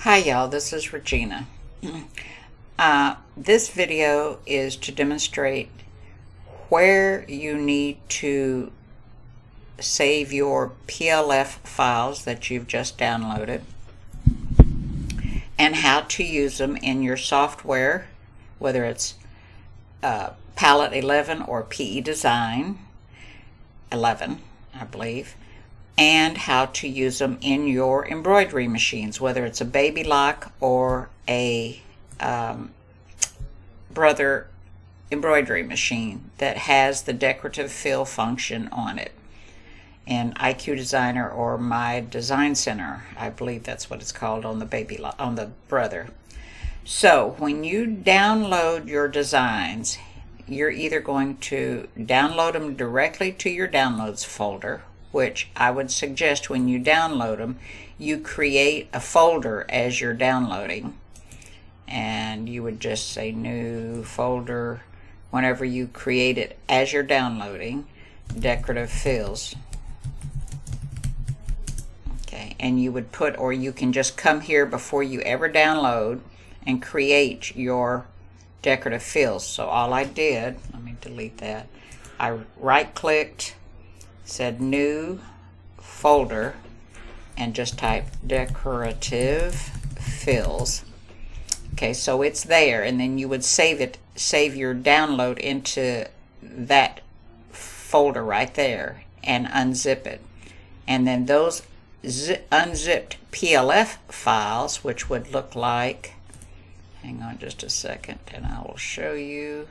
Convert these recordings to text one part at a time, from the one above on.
Hi y'all, this is Regina. This video is to demonstrate where you need to save your PLF files that you've just downloaded and how to use them in your software, whether it's Palette 11 or PE Design 11, I believe, and how to use them in your embroidery machines, whether it's a baby lock or a Brother Embroidery Machine that has the decorative fill function on it. And IQ Designer or My Design Center, I believe that's what it's called on the Brother. So when you download your designs, you're either going to download them directly to your downloads folder, which I would suggest when you download them, you create a folder as you're downloading. And you would just say new folder whenever you create it as you're downloading, Decorative Fills. Okay, and you would put, or you can just come here before you ever download and create your decorative fills. So all I did, let me delete that, I right-clicked, said new folder, and just type decorative fills. Okay, so it's there, and then you would save your download into that folder right there and unzip it. And then those unzipped PLF files, which would look like, hang on just a second and I will show you.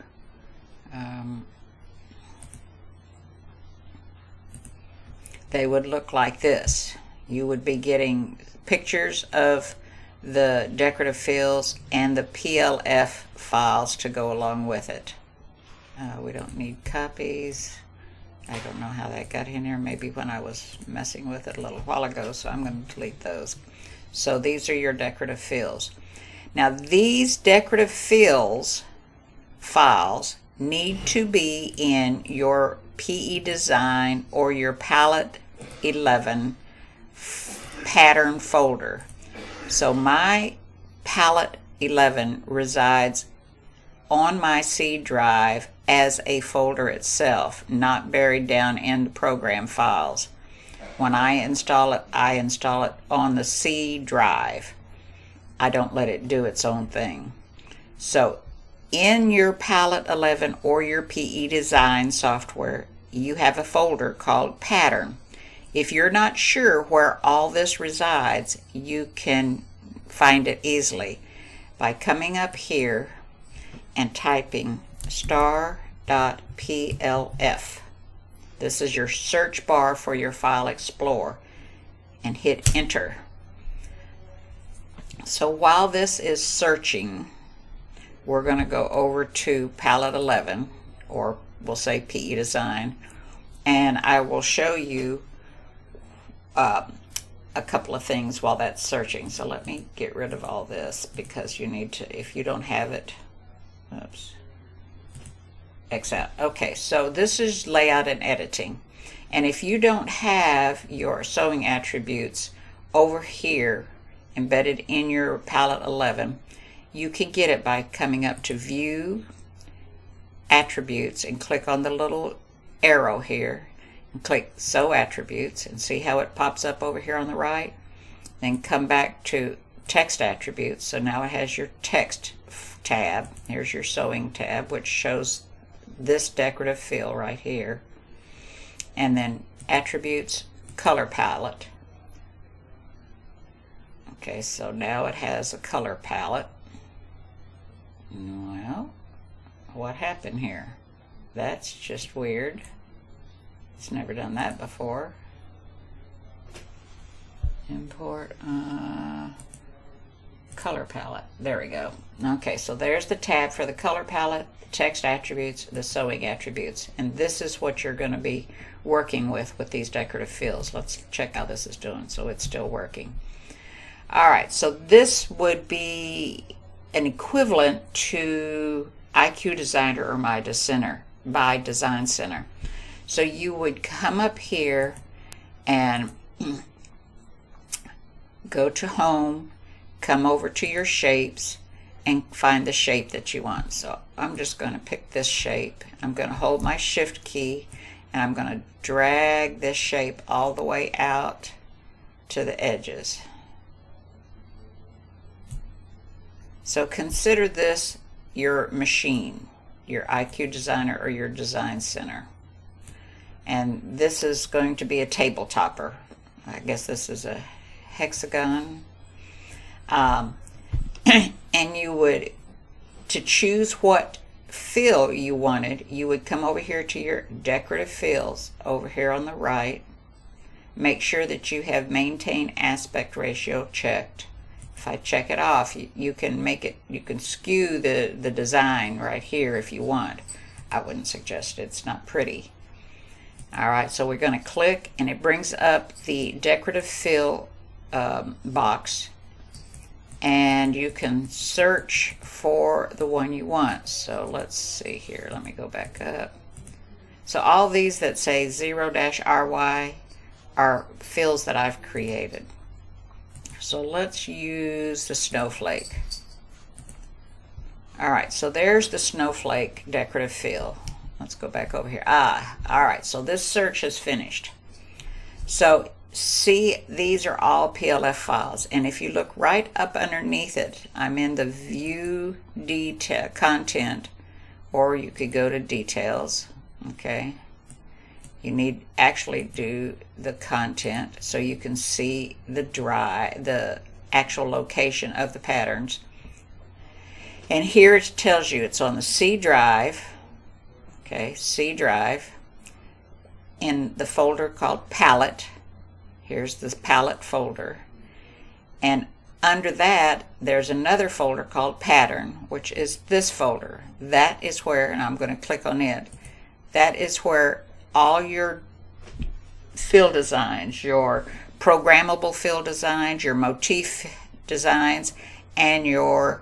They would look like this. You would be getting pictures of the decorative fills and the PLF files to go along with it. We don't need copies. I don't know how that got in here. Maybe when I was messing with it a little while ago, so I'm going to delete those. So these are your decorative fills. Now these decorative fills files need to be in your PE Design or your Palette 11 pattern folder. So my Palette 11 resides on my C drive as a folder itself, not buried down in the program files. When I install it on the C drive. I don't let it do its own thing. So in your Palette 11 or your PE Design software, you have a folder called Pattern. If you're not sure where all this resides, you can find it easily by coming up here and typing star.plf. This is your search bar for your File Explorer, and hit enter. So while this is searching, we're going to go over to Palette 11, or we'll say PE Design, and I will show you a couple of things while that's searching. So let me get rid of all this, because you need to, if you don't have it, oops, X out. Okay, so this is layout and editing, and if you don't have your sewing attributes over here embedded in your Palette 11, you can get it by coming up to View, Attributes, and click on the little arrow here and click Sew Attributes, and see how it pops up over here on the right. Then come back to Text Attributes. So now it has your text tab. Here's your sewing tab, which shows this decorative fill right here. And then Attributes, Color Palette. Okay, so now it has a color palette. Well, what happened here? That's just weird. It's never done that before. Import color palette. There we go. Okay, so there's the tab for the color palette, the text attributes, the sewing attributes, and this is what you're going to be working with these decorative fills. Let's check how this is doing. So it's still working. Alright, so this would be an equivalent to IQ Designer or My Design Center. So you would come up here and go to Home come over to your shapes and find the shape that you want. So I'm just going to pick this shape. I'm going to hold my shift key and I'm going to drag this shape all the way out to the edges. So consider this your machine, your IQ Designer or your Design Center. And this is going to be a table topper. I guess this is a hexagon. And you would, to choose what fill you wanted, you would come over here to your Decorative Fills over here on the right. Make sure that you have Maintain Aspect Ratio checked. If I check it off, you can make it, you can skew the design right here if you want. I wouldn't suggest it, it's not pretty. Alright, so we're going to click and it brings up the Decorative Fill box. And you can search for the one you want. So let's see here. Let me go back up. So all these that say 0-RY are fills that I've created. So let's use the snowflake. Alright, so there's the snowflake decorative fill. Let's go back over here. Alright, so this search is finished. So see, these are all PLF files, and if you look right up underneath it, I'm in the View Detail Content, or you could go to Details. Okay, you need actually do the content so you can see the actual location of the patterns. And here it tells you it's on the C drive. Okay, C drive in the folder called Palette. Here's this palette folder, and under that there's another folder called Pattern, which is this folder. That is where, and I'm going to click on it, that is where all your fill designs, your programmable fill designs, your motif designs, and your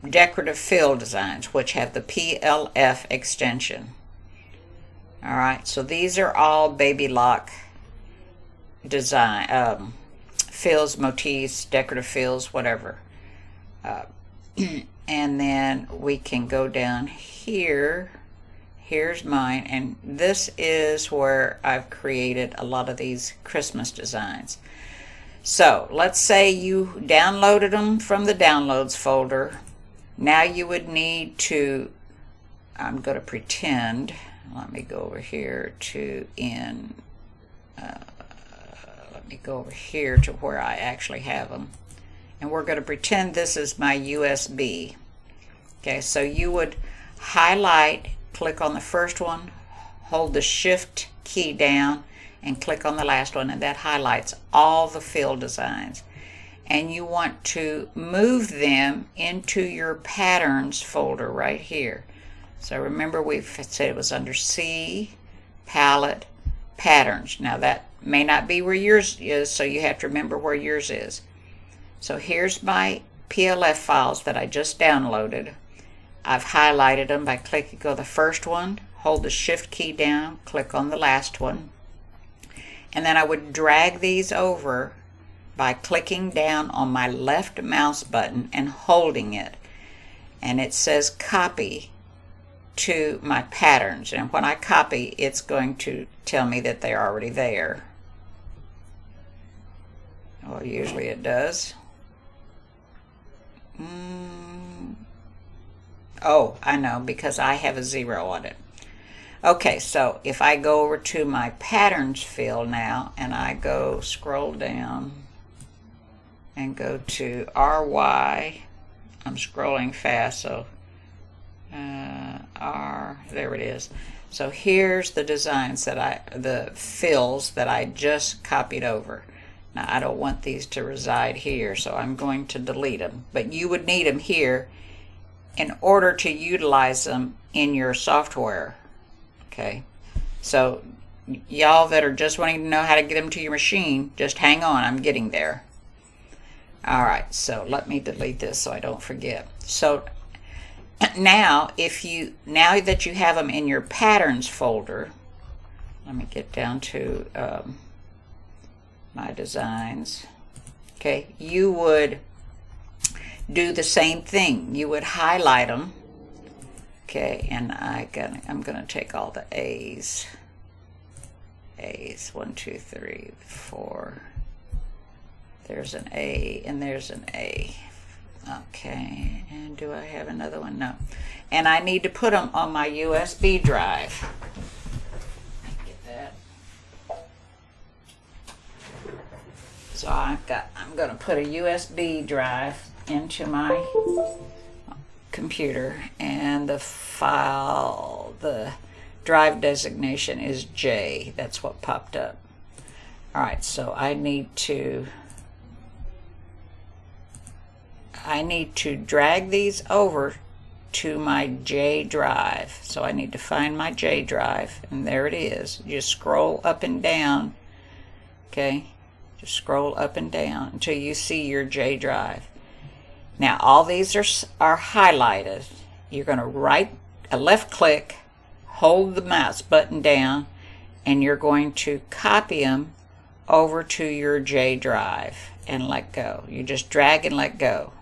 decorative fill designs, which have the PLF extension. Alright, so these are all Baby Lock design, fills, motifs, decorative fills, whatever. And then we can go down here. Here's mine, and this is where I've created a lot of these Christmas designs. So let's say you downloaded them from the downloads folder. Now you would need to, I'm going to pretend, let me go over here to go over here to where I actually have them, and we're going to pretend this is my USB. Okay, so you would highlight, click on the first one, hold the shift key down and click on the last one, and that highlights all the fill designs. And you want to move them into your patterns folder right here. So remember we've said it was under C, Palette, Patterns. Now that may not be where yours is, so you have to remember where yours is. So here's my PLF files that I just downloaded. I've highlighted them by clicking on the first one, hold the shift key down, click on the last one, and then I would drag these over by clicking down on my left mouse button and holding it, and it says copy to my patterns, and when I copy, it's going to tell me that they're already there. Well, usually it does. Oh, I know, because I have a 0 on it. Okay, so if I go over to my patterns fill now, and I go scroll down and go to RY, I'm scrolling fast, so there it is. So here's the designs that the fills that I just copied over. Now I don't want these to reside here, so I'm going to delete them. But you would need them here in order to utilize them in your software. Okay, so y'all that are just wanting to know how to get them to your machine, just hang on, I'm getting there. Alright, so let me delete this so I don't forget. So now now that you have them in your patterns folder, let me get down to my designs. okay, you would do the same thing. You would highlight them. Okay, and I'm gonna take all the A's. A's, 1, 2, 3, 4. There's an A and there's an A. Okay, and do I have another one? No. And I need to put them on my USB drive. Get that. So I'm gonna put a USB drive into my computer, and the drive designation is J. That's what popped up. All right, so I need to drag these over to my J drive. So I need to find my J drive, and there it is. You just scroll up and down, okay? Just scroll up and down until you see your J drive. Now all these are highlighted. You're going to left click, hold the mouse button down, and you're going to copy them over to your J drive and let go. You just drag and let go.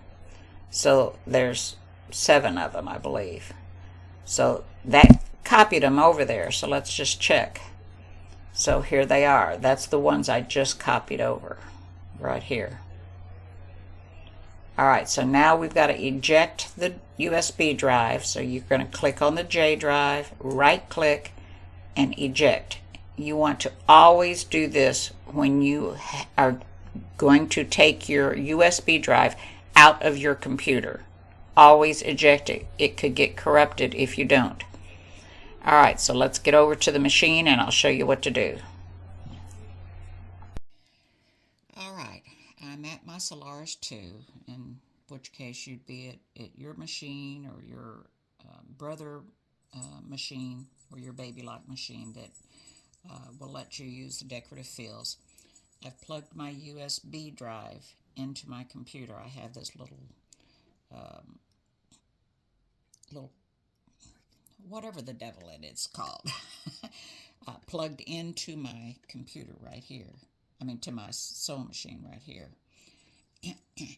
So there's 7 of them, I believe. So that copied them over there. So let's just check. So here they are. That's the ones I just copied over right here. All right, so now we've got to eject the USB drive. So you're going to click on the J drive, right click, and eject. You want to always do this when you are going to take your USB drive out of your computer. Always eject it. It could get corrupted if you don't. All right, so let's get over to the machine and I'll show you what to do. All right, I'm at my Solaris 2, in which case you'd be at your machine or your Brother machine or your Baby Lock machine that will let you use the Decorative Fills. I've plugged my USB drive into my computer. I have this little whatever the devil it is called plugged into my computer right here. I mean, to my sewing machine right here.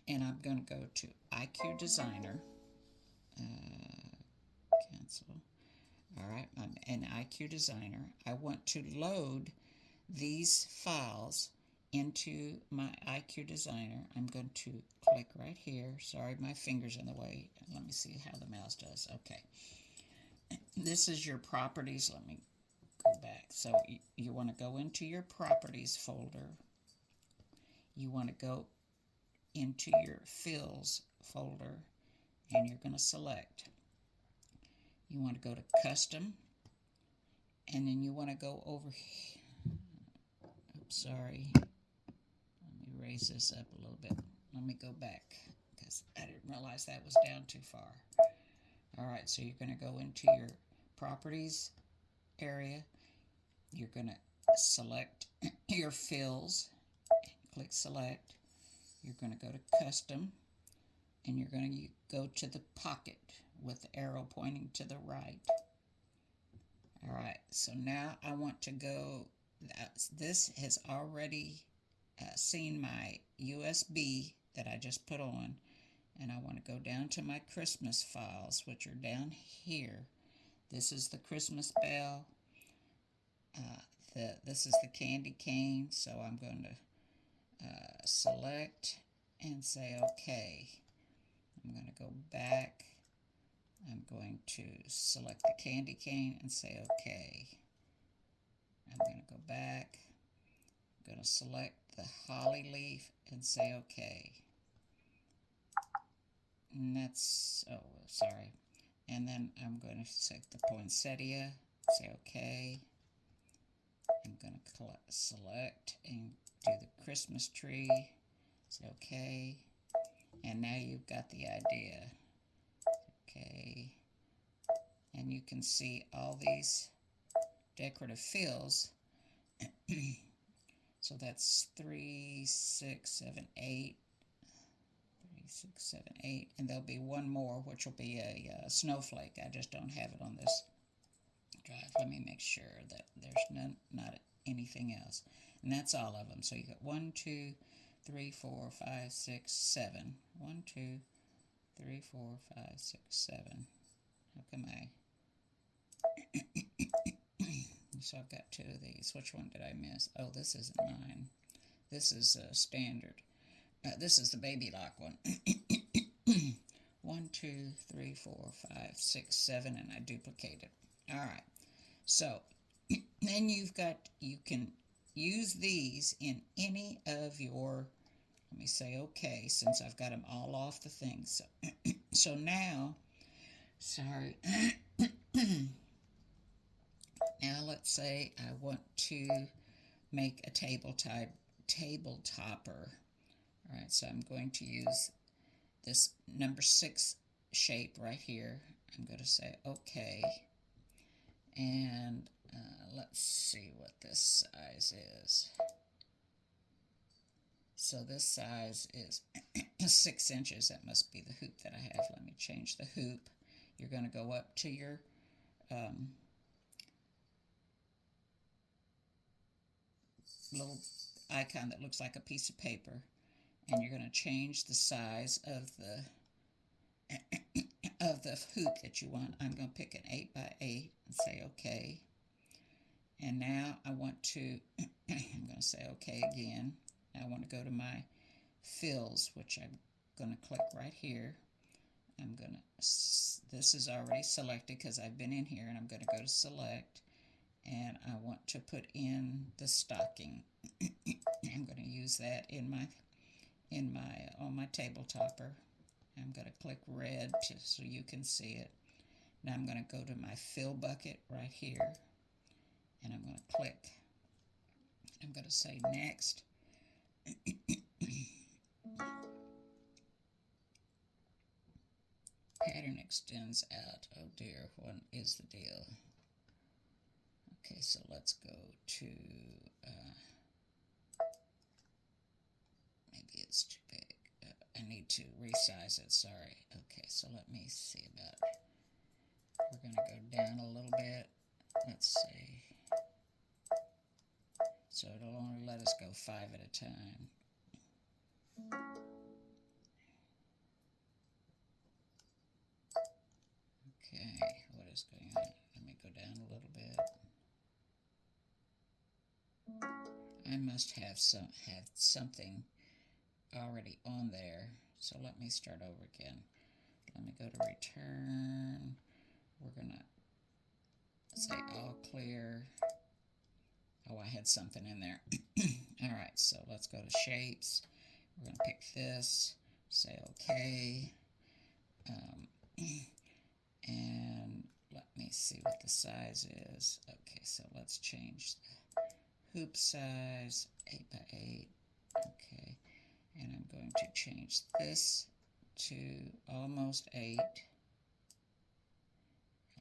And I'm going to go to IQ Designer. Cancel. All right, I'm in IQ Designer. I want to load these files into my IQ Designer. I'm going to click right here. Sorry, my finger's in the way. Let me see how the mouse does. Okay. This is your properties. Let me go back. So you want to go into your properties folder. You want to go into your fills folder, and you're going to select. You want to go to custom, and then you want to go over here. Oops, sorry. Let me raise this up a little bit. Let me go back because I didn't realize that was down too far. All right, so you're going to go into your properties area. You're going to select your fills. Click select. You're going to go to custom, and you're going to go to the pocket with the arrow pointing to the right. All right, so now I want to go, this has already seen my USB that I just put on, and I want to go down to my Christmas files, which are down here. This is the Christmas bell. This is the candy cane, so I'm going to select and say OK. I'm going to go back. I'm going to select the candy cane and say OK. I'm going to go back. I'm going to select the holly leaf and say OK. And that's, oh, sorry. And then I'm going to select the poinsettia, say OK. I'm going to select and do the Christmas tree, say OK. And now you've got the idea. Okay. And you can see all these decorative fills. So that's 3, 6, 7, 8. 3, 6, 7, 8. And there'll be one more, which will be a snowflake. I just don't have it on this drive. Let me make sure that there's not anything else. And that's all of them. So you got 1, 2, 3, 4, 5, 6, 7. 1, 2, 3, 4, 5, 6, 7. How come so I've got 2 of these. Which one did I miss? Oh, this isn't mine. This is standard. This is the baby lock one. 1, 2, 3, 4, 5, 6, 7, and I duplicated. All right. So then you can use these in any of your, let me say okay, since I've got them all off the thing. So now, sorry. Now let's say I want to make a table topper. All right, so I'm going to use this number 6 shape right here. I'm going to say okay, and let's see what this size is. So this size is 6 inches. That must be the hoop that I have. Let me change the hoop. You're going to go up to your little icon that looks like a piece of paper, and you're going to change the size of the hoop that you want. I'm going to pick an 8 by 8 and say okay. And now I want to I'm going to say okay again. I want to go to my fills, which I'm going to click right here. I'm going to, this is already selected because I've been in here, and I'm going to go to select, and I want to put in the stocking. I'm going to use that on my table topper. I'm going to click red so you can see it. Now I'm going to go to my fill bucket right here, and I'm going to click. I'm going to say next. Pattern extends out. Oh dear, what is the deal? Okay, so let's go to, maybe it's too big. I need to resize it, sorry. Okay, so let me see about it. We're going to go down a little bit. Let's see. So it'll only let us go 5 at a time. Okay, what is going on? Let me go down a little bit. I must have something already on there. So let me start over again. Let me go to return. We're gonna say all clear. Oh, I had something in there. All right, so let's go to shapes. We're gonna pick this, say okay. And let me see what the size is. Okay, so let's change the hoop size, 8 by 8. Okay, and I'm going to change this to almost 8. I'll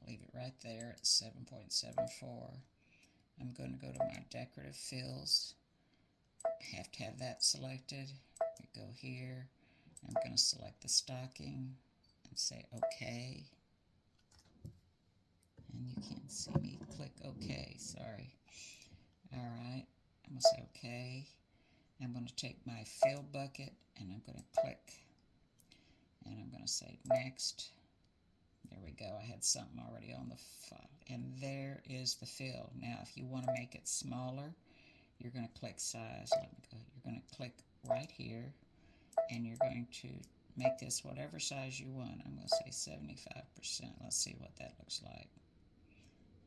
leave it right there at 7.74. I'm going to go to my decorative fills. I have to have that selected. We go here. I'm going to select the stocking and say OK. And you can't see me click OK, sorry. Alright, I'm going to say OK. I'm going to take my fill bucket and I'm going to click. And I'm going to say next. There we go. I had something already on the file. And there is the fill. Now, if you want to make it smaller, you're going to click size. Let me go. You're going to click right here, and you're going to make this whatever size you want. I'm going to say 75%. Let's see what that looks like.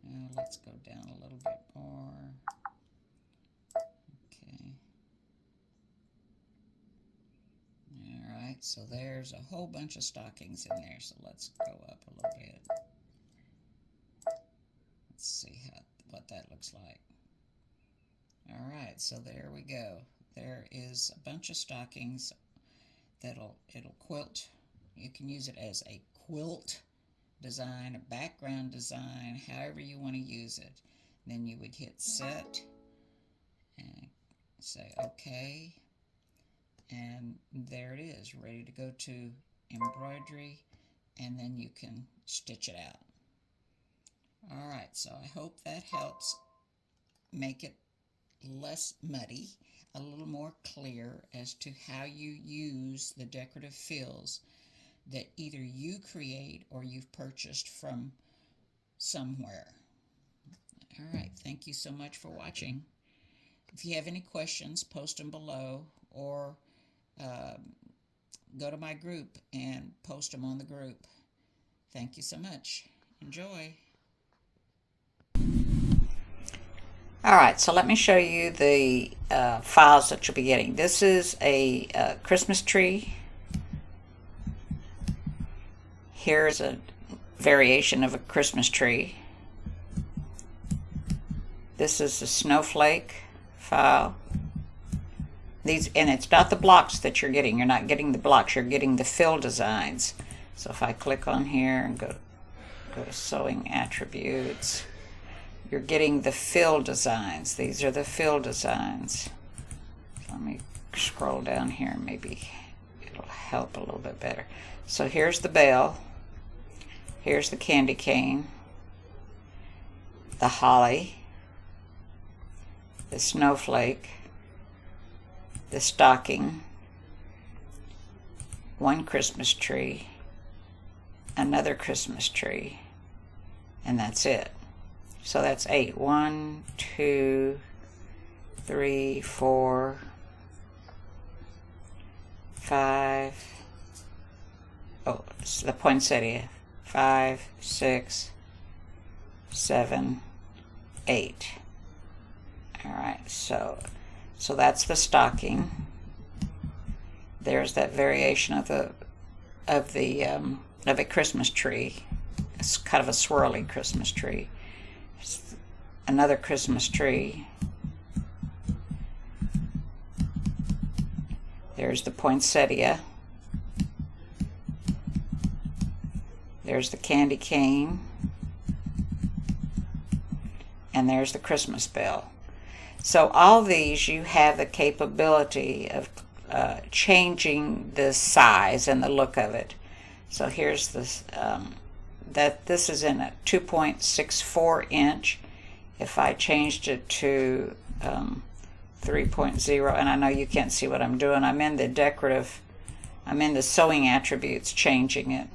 Now, let's go down a little bit more. Okay. Alright, so there's a whole bunch of stockings in there, so let's go up a little bit. Let's see what that looks like. Alright, so there we go. There is a bunch of stockings it'll quilt. You can use it as a quilt design, a background design, however you want to use it. Then you would hit set and say OK. And there it is, ready to go to embroidery, and then you can stitch it out. Alright, so I hope that helps make it less muddy. a little more clear as to how you use the decorative fills that either you create or you've purchased from somewhere. All right, thank you so much for watching. If you have any questions, post them below, or go to my group and post them on the group. Thank you so much. Enjoy. All right, so let me show you the files that you'll be getting. This is a Christmas tree. Here's a variation of a Christmas tree. This is a snowflake file. And it's not the blocks that you're getting. You're not getting the blocks. You're getting the fill designs. So if I click on here and go to sewing attributes, you're getting the fill designs. These are the fill designs. So let me scroll down here and maybe it'll help a little bit better. So here's the bell. Here's the candy cane, the holly, the snowflake, the stocking, one Christmas tree, another Christmas tree, and that's it. So that's 8. 1, 2, 3, 4, 5. Oh, it's the poinsettia. 5, 6, 7, 8. All right, so that's the stocking. There's that variation of a Christmas tree. It's kind of a swirly Christmas tree. It's another Christmas tree. There's the poinsettia. There's the candy cane. And there's the Christmas bell. So all these, you have the capability of changing the size and the look of it. So here's this, this is in a 2.64 inch. If I changed it to 3.0, and I know you can't see what I'm doing, I'm in the sewing attributes, changing it.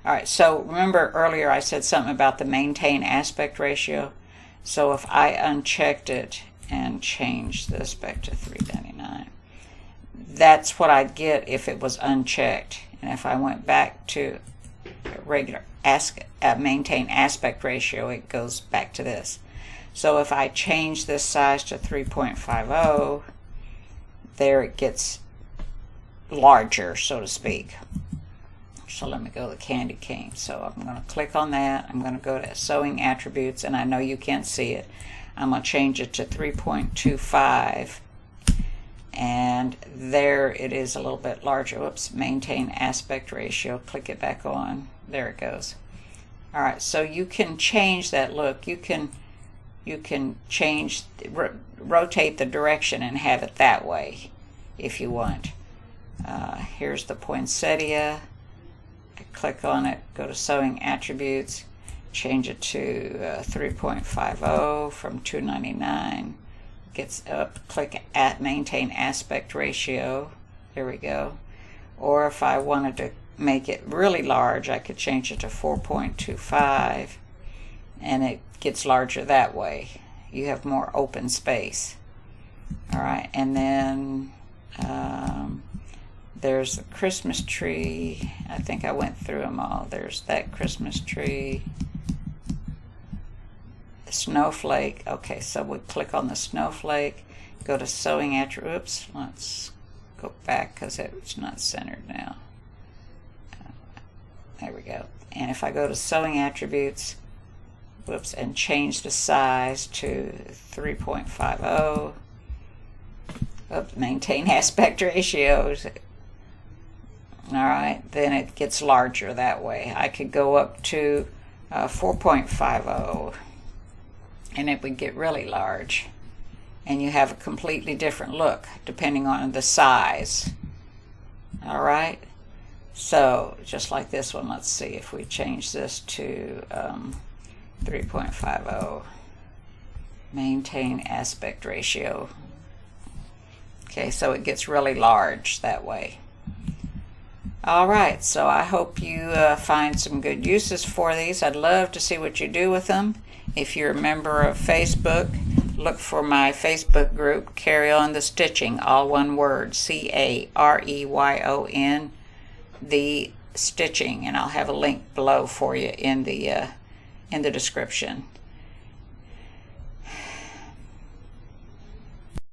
All right, so remember earlier I said something about the maintain aspect ratio. So if I unchecked it and changed this back to 399, that's what I'd get if it was unchecked. And if I went back to regular maintain aspect ratio, it goes back to this. So if I change this size to 3.50, there it gets larger, so to speak. So let me go to the candy cane. So I'm going to click on that. I'm going to go to sewing attributes, and I know you can't see it. I'm going to change it to 3.25, and there it is a little bit larger. Whoops, maintain aspect ratio. Click it back on. There it goes. All right, so you can change that look. You can change, rotate the direction and have it that way if you want. Here's the poinsettia. I click on it, go to sewing attributes, change it to 3.50 from 299. Gets up, click at maintain aspect ratio. There we go. Or if I wanted to make it really large, I could change it to 4.25, and it gets larger that way. You have more open space. All right, and then there's the Christmas tree. I think I went through them all. There's that Christmas tree. The snowflake. Okay, so we click on the snowflake, go to sewing attributes. Oops, let's go back because it's not centered now. There we go. And if I go to sewing attributes, whoops, and change the size to 3.50, oops, maintain aspect ratios. All right, then it gets larger that way. I could go up to 4.50, and it would get really large. And you have a completely different look depending on the size. All right, so just like this one, let's see if we change this to 3.50, maintain aspect ratio. Okay, so it gets really large that way. Alright, so I hope you find some good uses for these. I'd love to see what you do with them. If you're a member of Facebook, look for my Facebook group, Carry On the Stitching, all one word, CAREYON, the stitching, and I'll have a link below for you in the description.